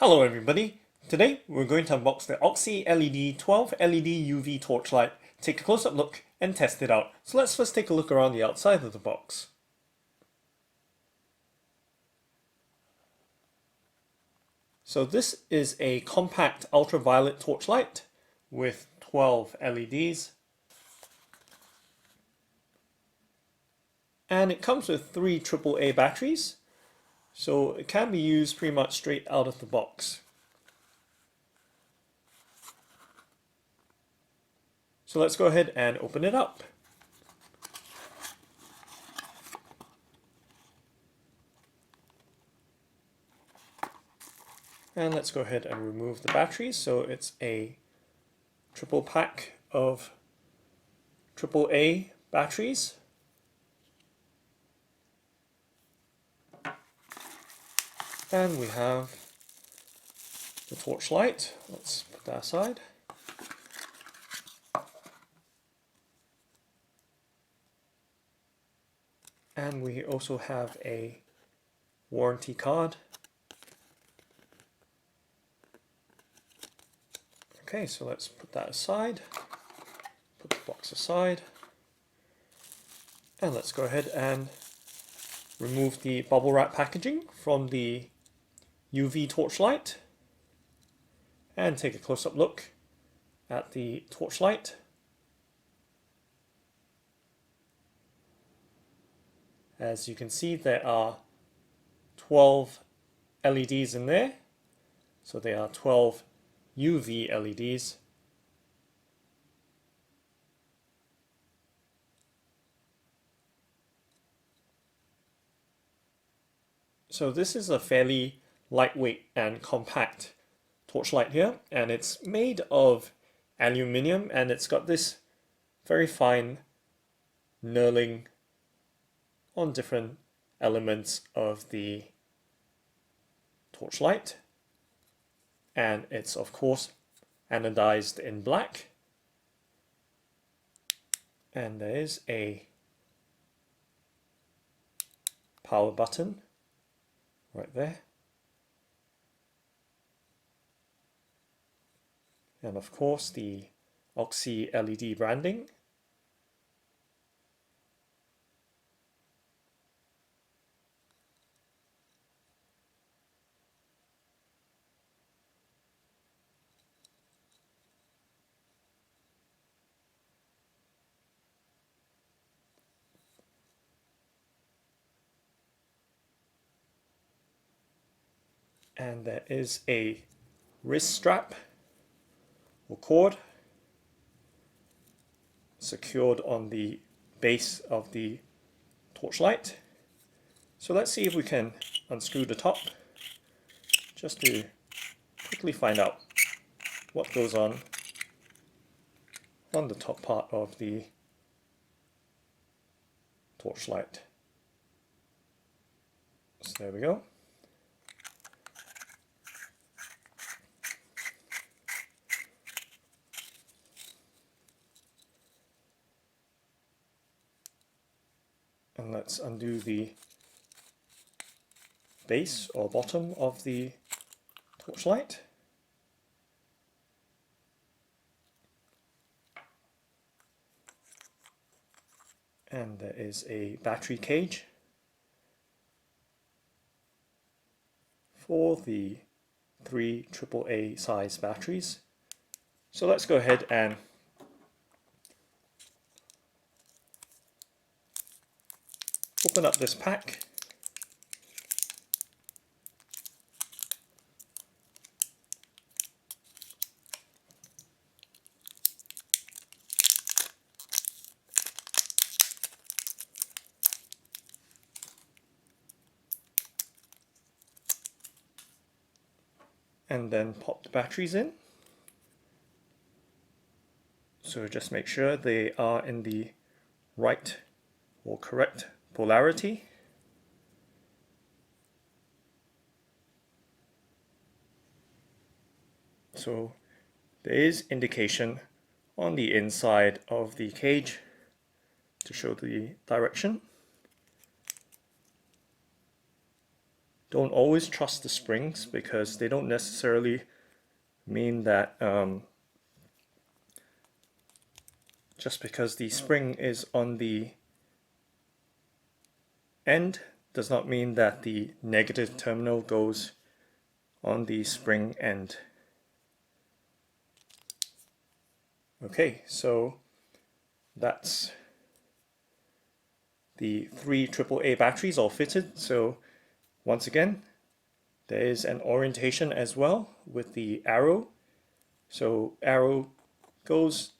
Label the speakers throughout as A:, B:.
A: Hello everybody, today we're going to unbox the OxyLED 12 LED UV torchlight, take a close-up look and test it out. So let's first take a look around the outside of the box. So this is a compact ultraviolet torchlight with 12 LEDs. And it comes with 3 AAA batteries, so it can be used pretty much straight out of the box. So let's go ahead and open it up. And let's go ahead and remove the batteries. So it's a triple pack of AAA batteries. And we have the torchlight. Let's put that aside. And we also have a warranty card. Okay, so let's put that aside. Put the box aside. And let's go ahead and remove the bubble wrap packaging from the UV torchlight and take a close-up look at the torchlight. As you can see, there are 12 LEDs in there, so there are 12 UV LEDs. So this is a fairly lightweight and compact torchlight here, and it's made of aluminium, and it's got this very fine knurling on different elements of the torchlight, and it's of course anodized in black, and there is a power button right there, and of course the OxyLED branding. And there is a wrist strap or cord secured on the base of the torchlight. So let's see if we can unscrew the top just to quickly find out what goes on the top part of the torchlight. So there we go. And let's undo the base or bottom of the torchlight. And there is a battery cage for the 3 AAA size batteries. So let's go ahead and open up this pack. And then pop the batteries in. So just make sure they are in the right or correct polarity. So there is indication on the inside of the cage to show the direction. don't always trust the springs because they don't necessarily mean that just because the spring is on the end does not mean that the negative terminal goes on the spring end. Okay, so that's the 3 AAA batteries all fitted. So once again, there is an orientation as well with the arrow. So arrow goes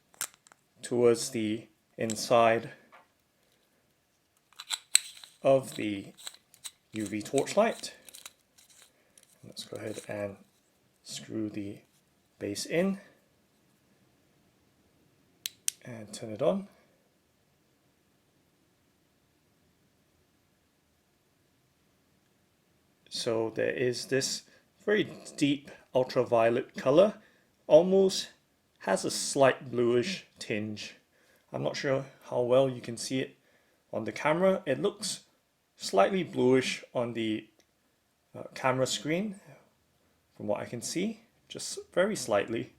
A: towards the inside of the UV torchlight. Let's go ahead and screw the base in and turn it on. So there is this very deep ultraviolet color, almost has a slight bluish tinge. I'm not sure how well you can see it on the camera. It looks slightly bluish on the camera screen from what I can see, just very slightly.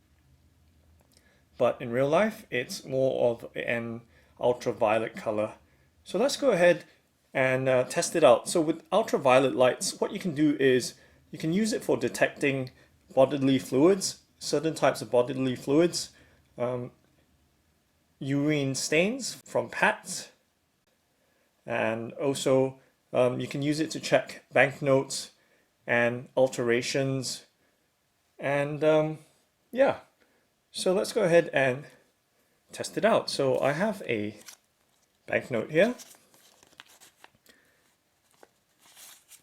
A: But in real life, it's more of an ultraviolet color. So let's go ahead and test it out. So with ultraviolet lights, what you can do is you can use it for detecting bodily fluids, certain types of bodily fluids, urine stains from pats, and also you can use it to check banknotes and alterations, and yeah. So let's go ahead and test it out. So I have a banknote here,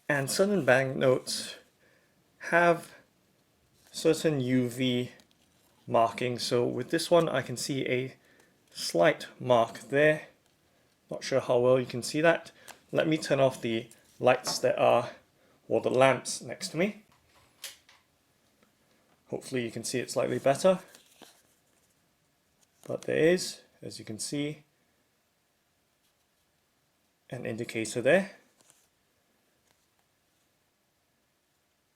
A: and certain banknotes have certain UV markings. So with this one I can see a slight mark there. Not sure how well you can see that. Let me turn off the lights that are, or the lamps next to me. Hopefully you can see it slightly better. But there is, as you can see, an indicator there.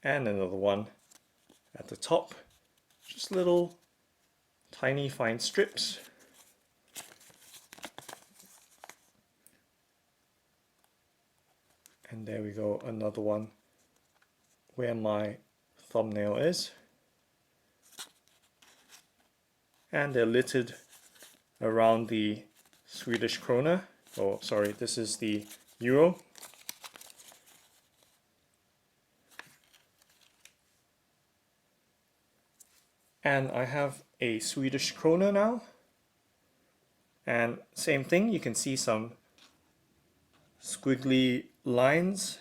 A: And another one at the top. Just little tiny fine strips. And there we go, another one where my thumbnail is. And they're littered around the Swedish krona. Oh, sorry, this is the euro. And I have a Swedish krona now. And same thing, you can see some squiggly lines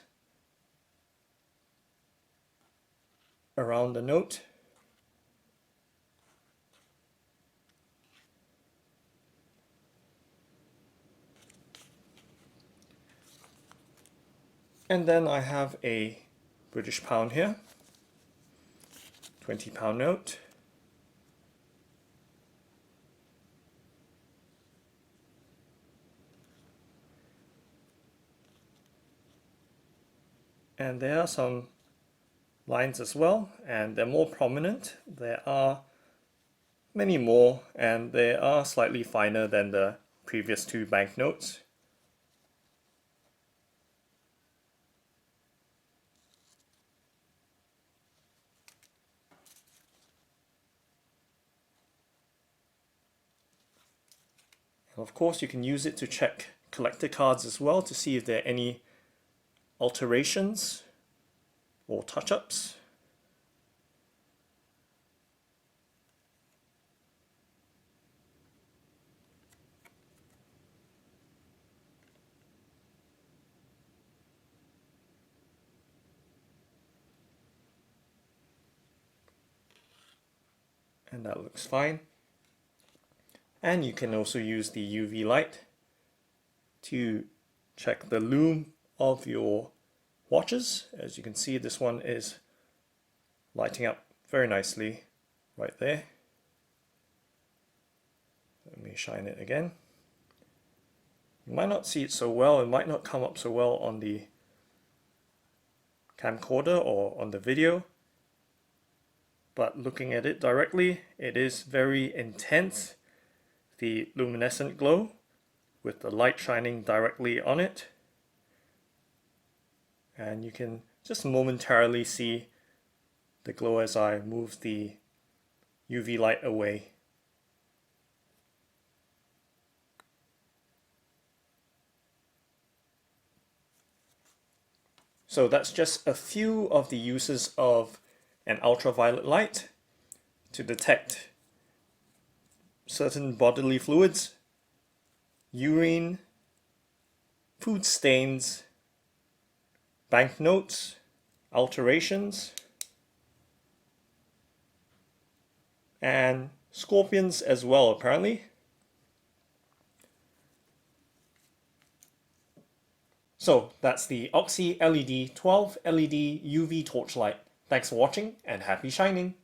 A: around the note. And then I have a British pound here, £20 note. And there are some lines as well, and they're more prominent. There are many more, and they are slightly finer than the previous 2 banknotes. And of course, you can use it to check collector cards as well to see if there are any alterations or touch-ups. And that looks fine. And you can also use the UV light to check the lume of your watches. As you can see, this one is lighting up very nicely right there. Let me shine it again. You might not see it so well, it might not come up so well on the camcorder or on the video, but looking at it directly, it is very intense, the luminescent glow with the light shining directly on it. And you can just momentarily see the glow as I move the UV light away. So that's just a few of the uses of an ultraviolet light to detect certain bodily fluids, urine, food stains, banknotes, alterations, and scorpions as well, apparently. So that's the OxyLED 12 LED UV torch light. Thanks for watching and happy shining!